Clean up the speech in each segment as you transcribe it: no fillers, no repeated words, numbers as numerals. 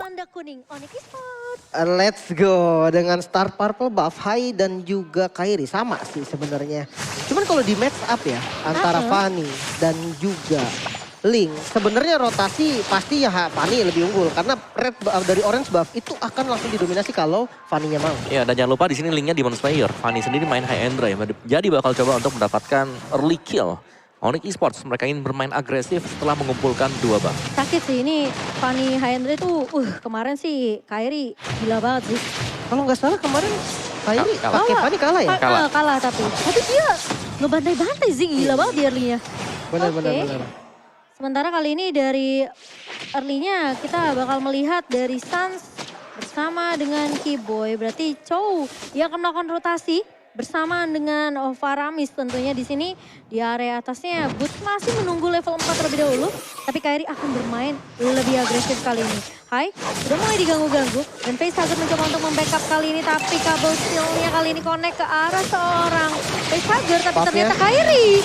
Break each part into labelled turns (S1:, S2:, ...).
S1: tanda kuning Onyx Esports.
S2: Let's go dengan Star Purple buff Hai dan juga Kairi sama sih sebenarnya. Cuman kalau di match up ya antara Fanny dan juga Ling, sebenarnya rotasi pasti ya Fanny lebih unggul karena red dari orange buff itu akan langsung didominasi kalau Fanny-nya mau.
S3: Ya, dan jangan lupa di sini Lingnya Demon Slayer. Fanny sendiri main high end drive, jadi bakal coba untuk mendapatkan early kill. Onyx Esports mereka ingin bermain agresif setelah mengumpulkan 2 buff.
S1: Sakit sih ini Fanny Hyendra itu kemarin sih Kairi gila banget sih.
S2: Kalau nggak salah kemarin Kairi
S3: Kalah.
S2: pakai Fanny kalah ya?
S1: Kalah tapi dia ngebantai-bantai sih gila banget di early-nya.
S2: Benar.
S1: Sementara kali ini dari early-nya kita bakal melihat dari Sans bersama dengan Keyboy. Berarti Chow yang akan melakukan rotasi bersamaan dengan Faramis tentunya di sini di area atasnya. Boots masih menunggu level 4 terlebih dahulu. Tapi Kairi akan bermain lebih agresif kali ini. Hai, sudah mulai diganggu-ganggu. Dan Facehugger mencoba untuk membackup kali ini. Tapi kabel steel-nya kali ini connect ke arah seorang Facehugger. Tapi ternyata Kairi.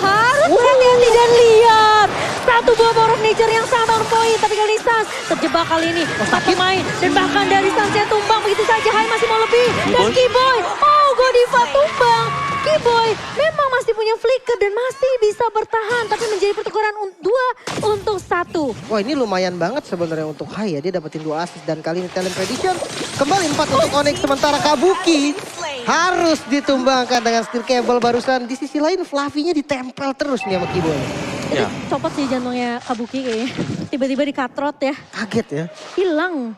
S1: Harus hati-hati dan lihat. Satu buah borok nature yang sangat on point. Tapi kali ini Sans terjebak kali ini. 4 pemain. Dan bahkan dari Sans-nya tumbang begitu saja. Hai masih mau lebih. Dan Keyboy. Godiva tumbang. Keyboy memang masih punya flicker dan masih bisa bertahan. Tapi menjadi pertukaran 2 untuk 1.
S2: Wah ini lumayan banget sebenarnya untuk Hai ya. Dia dapetin 2 assist dan kali ini talent prediction. Kembali 4 untuk Onyx sementara Kabuki harus ditumbangkan dengan steel cable barusan. Di sisi lain Fluffy-nya ditempel terus nih sama Keyboy.
S1: Itu copot sih jantungnya Kabuki kayaknya. Tiba-tiba dikatrot ya.
S2: Kaget ya.
S1: Hilang.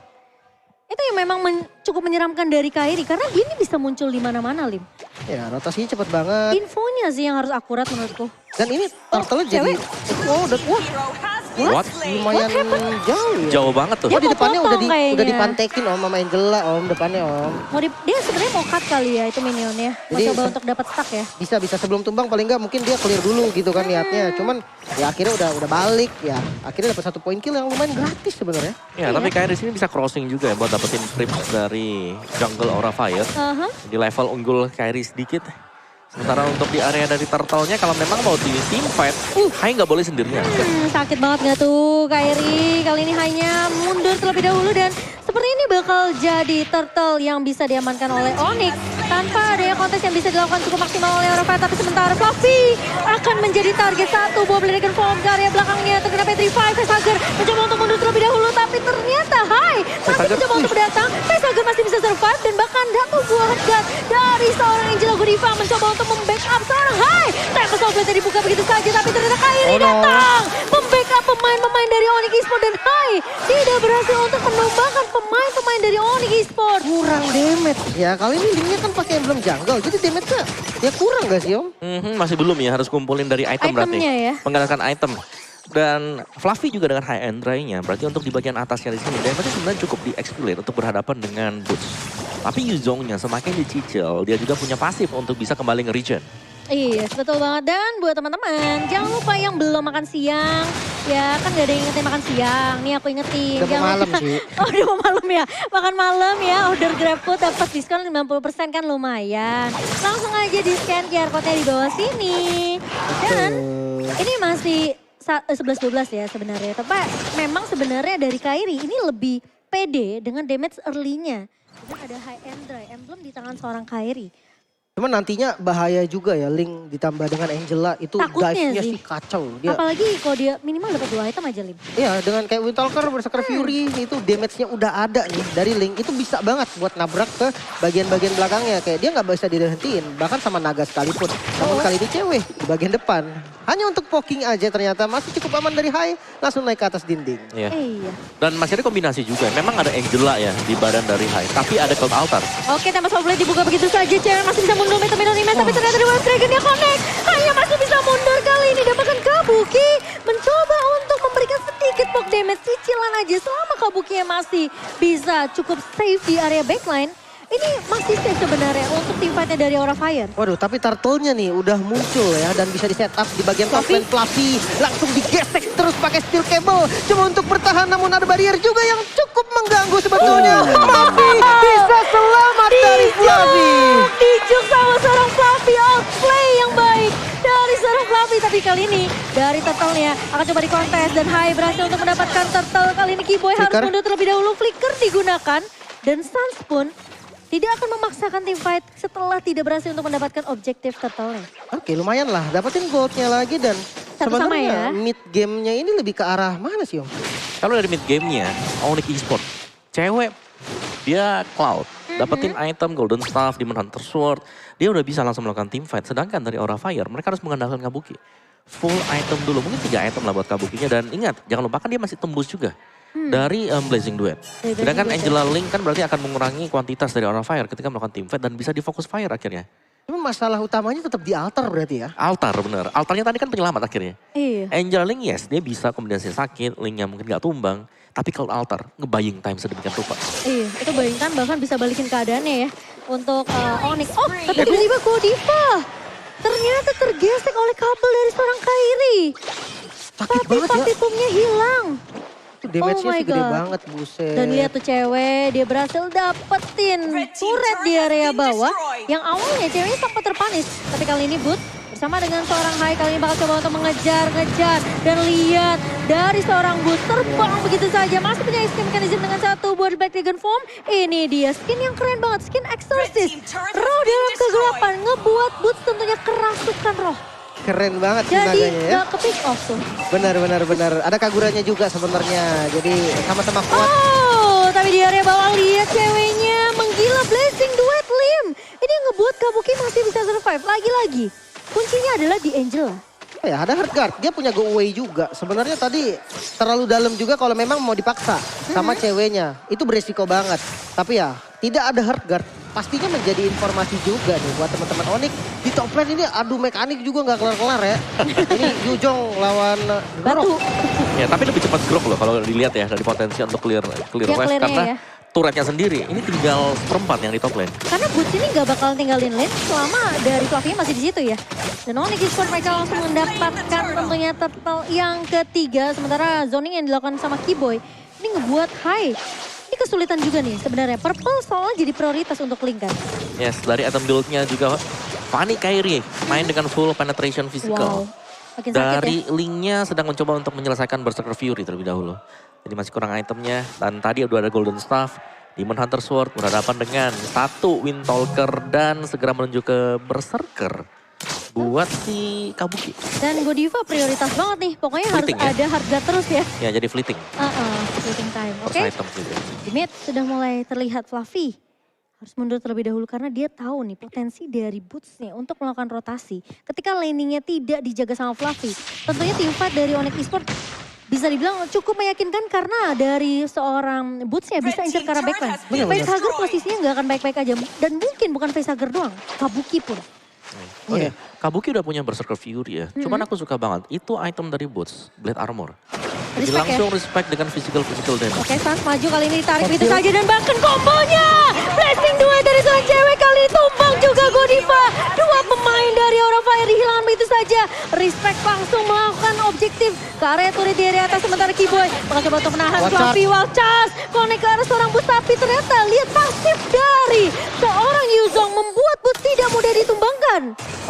S1: Itu yang memang cukup menyeramkan dari Kairi. Karena dia ini bisa muncul di mana-mana, Lim.
S2: Ya rotasinya cepet banget.
S1: Infonya sih yang harus akurat menurutku.
S2: Dan ini turtle jadi...
S3: What?
S2: Lumayan jauh ya.
S3: Jauh banget tuh.
S2: Oh di depannya udah
S1: kayaknya.
S2: dipantekin Om sama Angela Om. Depannya Om.
S1: Dia sebenarnya mau cut kali ya itu minionnya. Mau coba untuk dapat stack ya.
S2: Bisa sebelum tumbang paling nggak mungkin dia clear dulu gitu kan niatnya. Cuman ya akhirnya udah balik ya. Akhirnya dapat 1 point kill yang lumayan gratis sebenarnya.
S3: Ya, tapi Kairi di sini bisa crossing juga ya buat dapetin creeps dari jungle Aura Fire. Di level unggul Kairi sedikit. Sementara untuk di area dari turtle-nya kalau memang mau di team fight, Hai nggak boleh sendirian.
S1: Sakit banget nggak tuh Kairi. Kali ini hanya mundur terlebih dahulu dan seperti ini bakal jadi turtle yang bisa diamankan oleh Onyx. Tanpa adanya kontes yang bisa dilakukan cukup maksimal oleh Aura Fire. Tapi sementara Fluffy akan menjadi target 1 buah Dragon Form ke area belakangnya. Terkena Petrify, Facehugger mencoba untuk mundur terlebih dahulu. Tapi ternyata Hai masih mencoba untuk berdatang. Facehugger masih bisa survive dan bahkan 1 buah headgun dari seorang Angela Godiva mencoba untuk membackup seorang Hai. Tempest of Blade dibuka begitu saja tapi ternyata Kairi datang. Membackup pemain-pemain dari Onyx Esports dan Hai tidak berhasil untuk menumbangkan pemain-pemain dari Onyx Esports.
S2: Kurang damage ya. Kali ini linknya kan pakai emblem jungle. Jadi damage-nya ya kurang gak sih Om?
S3: Masih belum ya, harus kumpulin dari item berarti.
S1: Ya.
S3: Menggunakan item. Dan Fluffy juga dengan high end dry-nya. Berarti untuk di bagian atasnya di sini damage-nya sebenarnya cukup di-exploit untuk berhadapan dengan Boots. Tapi Yuzong-nya semakin dicicil, dia juga punya pasif untuk bisa kembali nge-regen.
S1: Iya, betul banget. Dan buat teman-teman, jangan lupa yang belum makan siang. Ya, kan gak ada yang ingetin makan siang. Nih aku ingetin.
S2: Udah mau malam sih.
S1: Oh, udah mau malam ya. Makan malam ya, order GrabFood dapat diskon 50% kan lumayan. Langsung aja di scan QR code-nya di bawah sini. Dan ini masih 11-12 ya sebenarnya. Tapi memang sebenarnya dari Kairi ini lebih pede dengan damage early-nya. Dan ada high end dry, emblem di tangan seorang Kairi.
S2: Cuman nantinya bahaya juga ya Link ditambah dengan Angela itu dive-nya sih kacau. Dia,
S1: apalagi kalau dia minimal dapat 2 item aja Lim.
S2: Iya dengan kayak Windtalker Berserker Fury itu damage-nya udah ada nih dari Link. Itu bisa banget buat nabrak ke bagian-bagian belakangnya. Kayak dia nggak bisa dihentiin bahkan sama naga sekalipun. Namun kali ini cewek di bagian depan. Hanya untuk poking aja ternyata masih cukup aman dari Hai. Langsung naik ke atas dinding.
S3: Iya. Dan masih ada kombinasi juga. Memang ada Angela ya di badan dari Hai. Tapi ada Cloud Altar.
S1: Oke, Tempest of Blade dibuka begitu saja. Cewek masih bisa mundur meter-meter tapi ternyata di Wave Dragon dia connect. Hanya masih bisa mundur kali ini. Dapatkan Kabuki. Mencoba untuk memberikan sedikit poke damage. Cicilan aja selama Kabuki masih bisa cukup safe di area backline. Ini masih safe sebenarnya untuk tim fightnya dari Aura Fire.
S2: Waduh, tapi turtle-nya nih udah muncul ya dan bisa di setup di bagian top lane Fluffy. Langsung digesek terus pakai steel cable. Cuma untuk bertahan namun ada barrier juga yang cukup mengganggu sebetulnya. Fluffy bisa selamat dari Fluffy.
S1: Dijuk sama seorang Fluffy, outplay yang baik dari seorang Fluffy. Tapi kali ini dari turtle-nya akan coba dikontes. Dan Hai berhasil untuk mendapatkan turtle. Kali ini Keyboy harus
S2: Flicker.
S1: mundur terlebih dahulu. Flicker digunakan. Dan Sans pun tidak akan memaksakan tim fight setelah tidak berhasil untuk mendapatkan objektif turtle-nya.
S2: Oke, lumayan lah. Dapetin goldnya lagi dan
S1: Satu sama
S2: sebenarnya
S1: ya.
S2: mid game-nya ini lebih ke arah mana sih Om?
S3: Kalau dari mid game-nya, Onyx Esports, cewek, dia Cloud. Dapetin item Golden Staff, Demon Hunter Sword, dia udah bisa langsung melakukan team fight. Sedangkan dari Aura Fire, mereka harus mengandalkan Kabuki. Full item dulu, mungkin 3 item lah buat Kabukinya. Dan ingat, jangan lupakan dia masih tembus juga dari Blazing Duet.
S1: Dari Blazing
S3: Sedangkan
S1: Duet,
S3: Angela Link kan berarti akan mengurangi kuantitas dari Aura Fire ketika melakukan team fight dan bisa di focus fire akhirnya.
S2: Cuma masalah utamanya tetap di altar berarti ya?
S3: Altar bener, altarnya tadi kan penyelamat akhirnya.
S1: Iya.
S3: Angela Link yes, dia bisa kombinasi sakit, Linknya mungkin gak tumbang. Tapi kalau altar, nge-buying time sedemikian rupa.
S1: Iya, itu bayangkan bahkan bisa balikin keadaannya ya untuk Onyx. Oh, tapi tiba-tiba Godiva ternyata tergesek oleh kabel dari seorang Kairi.
S2: Sakit
S1: Tapi
S2: banget ya.
S1: partitumnya hilang.
S2: Itu damage-nya
S1: Oh my
S2: sih gede
S1: God.
S2: banget, buset.
S1: Dan lihat tuh cewek, dia berhasil dapetin turret di area bawah. Yang awalnya ceweknya sempat terpanis. Tapi kali ini Boot bersama dengan seorang Hai kali ini bakal coba untuk mengejar-ngejar. Dan lihat dari seorang Boot terbang begitu saja. Masih punya skin mechanism dengan satu buat Black Dragon Form. Ini dia skin yang keren banget, skin Exorcist. Roh dalam kegelapan ngebuat Boot tentunya kerasukan roh.
S2: Keren banget sih
S1: Jadi
S2: naganya ya.
S1: gak ke pick off tuh.
S2: Benar. Ada kagurannya juga sebenarnya. Jadi sama-sama kuat.
S1: Oh, tapi di area bawah lihat ceweknya menggila Blazing Duet Lim. Ini yang ngebuat Kabuki masih bisa survive. Lagi-lagi, kuncinya adalah di Angela.
S2: Ya, ada hard guard. Dia punya go away juga. Sebenarnya tadi terlalu dalam juga kalau memang mau dipaksa sama ceweknya. Itu beresiko banget. Tapi ya, tidak ada hard guard. Pastinya menjadi informasi juga nih buat teman-teman Onyx. Di top lane ini adu mekanik juga nggak kelar-kelar ya. Ini Yujong lawan
S1: Batu.
S3: Ya tapi lebih cepat Grok loh kalau dilihat ya dari potensi untuk clear
S1: Ya,
S3: wave
S1: clear-nya
S3: karena
S1: ya.
S3: turretnya sendiri ini tinggal seperempat yang di top lane.
S1: Karena Boots ini gak bakal tinggalin lane selama dari Fluffy masih di situ ya. Dan Onyx Esports mereka langsung mendapatkan tentunya turtle yang ketiga. Sementara zoning yang dilakukan sama Keyboy ini ngebuat Hai. Ini kesulitan juga nih sebenarnya. Purple soalnya jadi prioritas untuk Link kan.
S3: Yes, dari item build-nya juga Fanny Kairi main dengan full penetration
S1: Wow.
S3: physical.
S1: Makin sakit ya.
S3: Dari Linknya sedang mencoba untuk menyelesaikan Berserker Fury terlebih dahulu. Jadi masih kurang itemnya. Dan tadi udah ada Golden Staff. Demon Hunter Sword berhadapan dengan satu Wind Talker dan segera menuju ke Berserker. Buat si Kabuki.
S1: Dan Godiva prioritas banget nih. Pokoknya harus
S3: Fleeting ya?
S1: ada harga terus ya.
S3: Ya jadi fleeting.
S1: Fleeting time. Oke.
S3: First item gitu.
S1: Di mid sudah mulai terlihat Fluffy. Harus mundur terlebih dahulu karena dia tahu nih potensi dari Boots-nya untuk melakukan rotasi. Ketika laning-nya tidak dijaga sama Fluffy. Tentunya tim fight dari Onyx Esports bisa dibilang cukup meyakinkan karena dari seorang Boots-nya bisa incer ke arah backline. Facehugger posisinya nggak akan baik-baik aja. Dan mungkin bukan Facehugger doang, Kabuki pun.
S3: Oh
S2: Iya.
S3: ya, Kabuki udah punya Berserker Fury ya. Cuman aku suka banget, itu item dari Boots, Blade Armor. Jadi
S1: Respect ya.
S3: langsung respect dengan physical damage.
S1: Oke, Sans maju kali ini ditarik
S2: Top
S1: begitu
S2: kill.
S1: saja dan bahkan kombonya. Blessing 2 dari seorang cewek kali ini tumbang juga Godiva. Dua pemain dari Aura Fire dihilangkan begitu saja. Respect langsung melakukan objektif ke area turret di area atas sementara Keyboy bakal coba untuk menahan
S2: Wild
S1: Fluffy Wild Charge. Connect ke arah seorang Boots tapi ternyata lihat pasif dari seorang Yuzong membuat Boots tidak mudah ditumbangkan.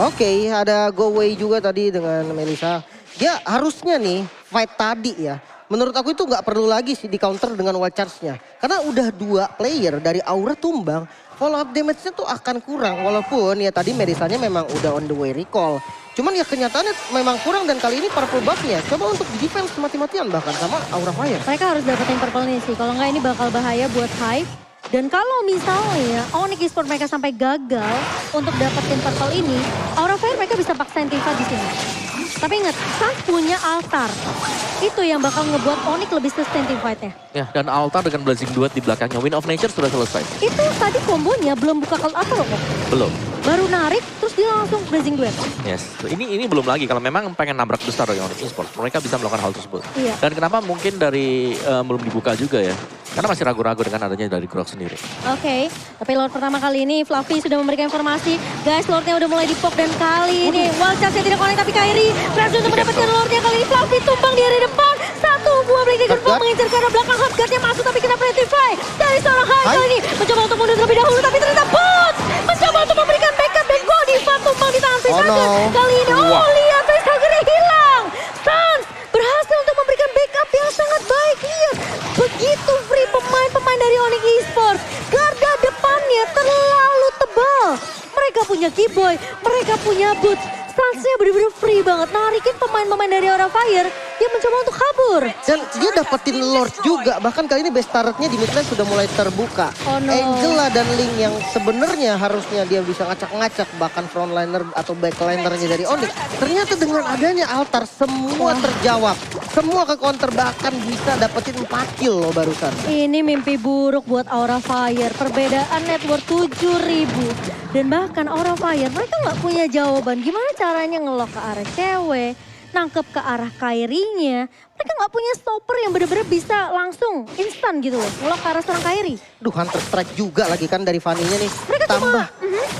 S2: Oke, ada go away juga tadi dengan Melissa. Dia harusnya nih fight tadi ya. Menurut aku itu nggak perlu lagi sih di counter dengan wild charge-nya. Karena udah 2 player dari Aura tumbang, follow up damage-nya tuh akan kurang. Walaupun ya tadi Melissanya memang udah on the way recall. Cuman ya kenyataannya memang kurang dan kali ini purple buff-nya coba untuk di defense mati-matian bahkan sama Aura Fire.
S1: Mereka harus dapetin purple nih sih. Kalau nggak ini bakal bahaya buat Hive. Dan kalau misalnya Onyx Esports mereka sampai gagal untuk dapetin purple ini, Aura Fire mereka bisa paksain tim fight di sini. Tapi ingat, Sans punya altar. Itu yang bakal ngebuat Onyx lebih sustain tim fight-nya.
S3: Ya, dan altar dengan Blazing Duet di belakangnya. Wind of Nature sudah selesai.
S1: Itu tadi kombonya belum buka call altar loh kok.
S3: Belum.
S1: Baru narik, terus dia langsung Blazing Duet.
S3: Yes, ini belum lagi. Kalau memang pengen nabrak besar dari Onyx Esports, mereka bisa melakukan hal tersebut.
S1: Iya.
S3: Dan kenapa mungkin dari belum dibuka juga ya? Karena masih ragu-ragu dengan adanya dari Grok sendiri.
S1: Oke, tapi Lord pertama kali ini Fluffy sudah memberikan informasi. Guys, Lordnya udah mulai dipok dan kali ini Wild Charge tidak connect tapi Kairi berhasil untuk mendapatkan Lordnya kali ini. Fluffy tumbang di area depan. Satu buah Black Dragon Form mengincar ke arah belakang. Hardguard-nya masuk tapi kena Pretify. Dari seorang Hai kali ini mencoba untuk mundur terlebih dahulu tapi ternyata Boots mencoba untuk memberikan backup dan Godiva tumbang di tangan Facehugger.
S2: no.
S1: Kali ini,
S3: Wah.
S1: lihat Facehugger-nya pemain dari Onyx Esports. Garda depannya terlalu tebal. Mereka punya Keyboy, mereka punya Boots. Stansnya bener-bener free banget. Narikin pemain-pemain dari Aura Fire yang mencoba untuk kabur.
S2: Dan dia dapetin Lord juga. Bahkan kali ini base turretnya di mid lane sudah mulai terbuka.
S1: Oh no.
S2: Angela dan Ling yang sebenarnya harusnya dia bisa ngacak-ngacak. Bahkan frontliner atau backlinernya dari Onyx. Ternyata dengan adanya altar semua terjawab. Semua ke counter bahkan bisa dapetin 4 kill loh barusan.
S1: Ini mimpi buruk buat Aura Fire. Perbedaan network 7.000. Dan bahkan Aura Fire mereka nggak punya jawaban. Gimana caranya ngelok ke arah cewek, nangkep ke arah Kairi-nya. Mereka nggak punya stopper yang bener-bener bisa langsung instan gitu loh. Ngelok ke arah seorang Kairi.
S2: Duh, Hunter Strike juga lagi kan dari Fanny-nya nih.
S1: Mereka
S2: tambah
S1: cuma,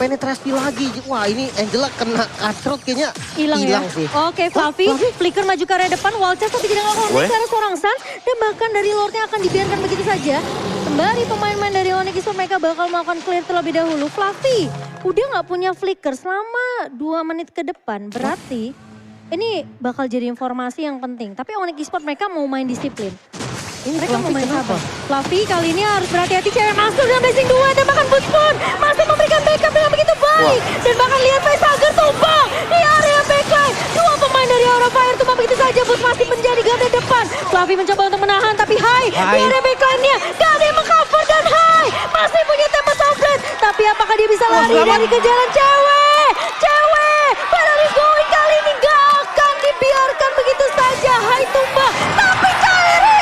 S2: penetrasi lagi. Wah, ini Angela kena cutthroat kayaknya
S1: hilang ya.
S2: sih.
S1: Oke, Fluffy, flicker maju ke area depan, wall chest tapi tidak ngelakuin ke arah seorang Sans. Dan bahkan dari Lordnya akan dibiarkan begitu saja. Sembari pemain-pemain dari Onyx Esports mereka bakal melakukan clear terlebih dahulu. Fluffy udah nggak punya flicker selama 2 menit ke depan. Berarti ini bakal jadi informasi yang penting. Tapi Onyx Esports mereka mau main disiplin.
S2: Ini
S1: Mereka mau
S2: Fluffy
S1: main
S2: kenapa?
S1: sabar. Fluffy kali ini harus berhati-hati, cewek masuk dengan blessing 2 dan bahkan Boots pun masih memberikan backup dengan begitu baik. Dan bahkan lihat Facehager tumbang di area backline. 2 pemain dari Aura Fire tumbang begitu saja. Boots masih menjadi garda depan. Fluffy mencoba untuk menahan tapi Hai di area backline-nya. Gak ada yang meng-cover dan Hai masih punya Tempest of Blade. Tapi apakah dia bisa lari dari kejaran cewek? Cewek, where is going kali ini gak akan dibiarkan begitu saja. Hai tumbang tapi Kairi.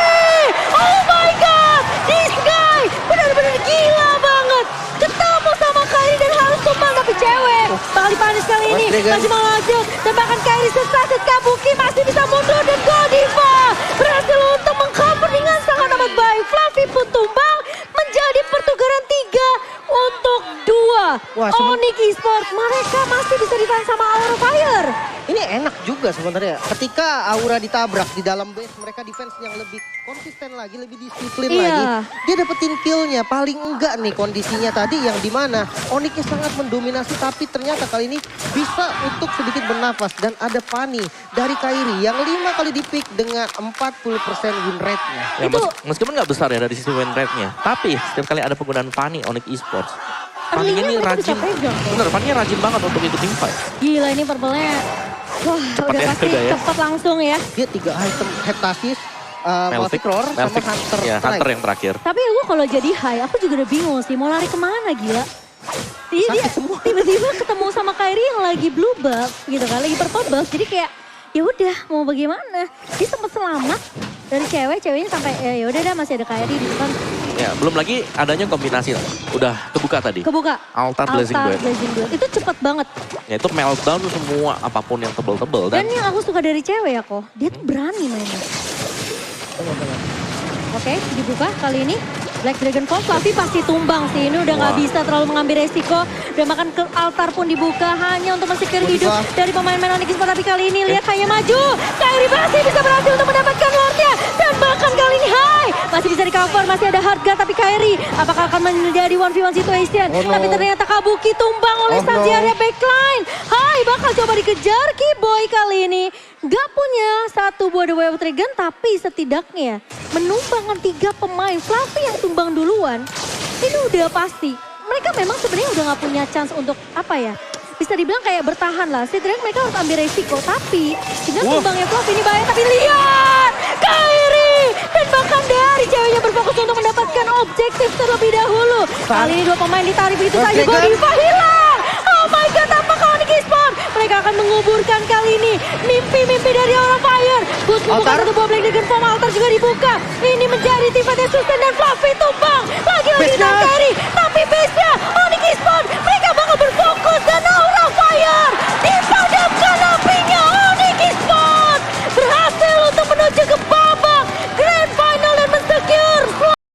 S1: Oh my god, this guy benar-benar gila banget. Ketemu sama Kairi dan harus tumbang tapi cewek. Bakal dipanis kali ini, masih mau lanjut. Dan bahkan Kairi sesaat Kabuki masih bisa mundur dan Godiva berhasil untuk mengcover dengan sangat amat baik. Fluffy pun tumbang menjadi pertukaran 3 untuk 2.
S2: Wah,
S1: Onyx Esports mereka masih bisa ditahan sama Aura Fire.
S2: Ini enak juga sebenarnya. Ketika Aura ditabrak di dalam base, mereka defense yang lebih konsisten lagi, lebih disiplin
S1: Iya.
S2: lagi. Dia dapetin killnya, paling enggak nih kondisinya tadi yang dimana Onyxnya sangat mendominasi, tapi ternyata kali ini bisa untuk sedikit bernafas. Dan ada Fanny dari Kairi yang 5 kali di-pick dengan 40% win rate-nya.
S3: Ya,
S1: Itu-
S3: meskipun nggak besar ya dari sisi win rate-nya. Tapi setiap kali ada penggunaan Fanny Onyx Esports. Fanny
S1: Early-nya
S3: ini
S1: mereka bisa
S3: rajin.
S1: pegang.
S3: Bener, Fanny rajin banget untuk ikut team fight.
S1: Gila ini purple-nya. Wah udah
S3: ya,
S1: pasti
S3: udah ya.
S1: cepat langsung ya.
S2: Dia 3 item Heptasis,
S3: Melvick,
S2: Roar, sama
S3: Melvick,
S2: Hunter
S3: ya,
S2: Strike.
S3: Hunter yang terakhir.
S1: Tapi gue kalau jadi high, aku juga udah bingung sih mau lari kemana gila. Jadi dia
S2: Sakit semua.
S1: tiba-tiba ketemu sama Kairi yang lagi blue buff gitu kan, lagi purple buff. Jadi kayak ya udah mau bagaimana. Dia sempat selamat dari ceweknya sampai ya udah dah masih ada Kairi di depan.
S3: Ya, belum lagi adanya kombinasi. Udah kebuka tadi.
S1: Kebuka.
S3: Altar Blazing Blade.
S1: Blazing Blade. Itu cepet banget.
S3: Ya, itu meltdown semua apapun yang tebel-tebel.
S1: Dan
S3: Dan
S1: yang aku suka dari cewek ya kok, dia tuh berani mainnya. Oke, dibuka kali ini. Black Dragon Claw, Fluffy pasti tumbang sih. Ini udah nggak
S3: Wah.
S1: bisa terlalu mengambil resiko. Dan bahkan ke altar pun dibuka hanya untuk mensecure hidup dari pemain-pemain Onyx Esports. Tapi kali ini lihat hanya maju. Kairi masih bisa berhasil untuk mendapatkan Lordnya. Dan bahkan kali ini Hai masih bisa di cover, masih ada Hardga. Tapi Kairi apakah akan menjadi 1v1 situation?
S2: Oh no.
S1: Tapi ternyata Kabuki tumbang oleh
S2: Oh no.
S1: Stanziaria backline. Hai bakal coba dikejar Keyboy kali ini. Gak punya 1 buah The Way of Trigun, tapi setidaknya menumbangkan 3 pemain. Fluffy yang tumbang duluan, ini udah pasti. Mereka memang sebenarnya udah gak punya chance untuk apa ya, bisa dibilang kayak bertahan lah. Setidaknya mereka harus ambil resiko, tapi dengan tumbangnya Fluffy ini bahaya. Tapi lihat, Kairi dan bahkan dari ceweknya berfokus untuk mendapatkan objektif terlebih dahulu. Kali ini 2 pemain ditarik begitu saja, Godiva hilang. Oh my god, apakah Onyx Esports? Mereka akan menguburkan kali ini mimpi-mimpi dari Aura Fire. Boots membuka
S2: Altar.
S1: 1 buah Black Dragon Form, altar juga dibuka. Ini menjadi tim fight yang sustain dan Fluffy tumbang. Lagi-lagi
S2: Best
S1: ditahan
S2: guys.
S1: Kairi.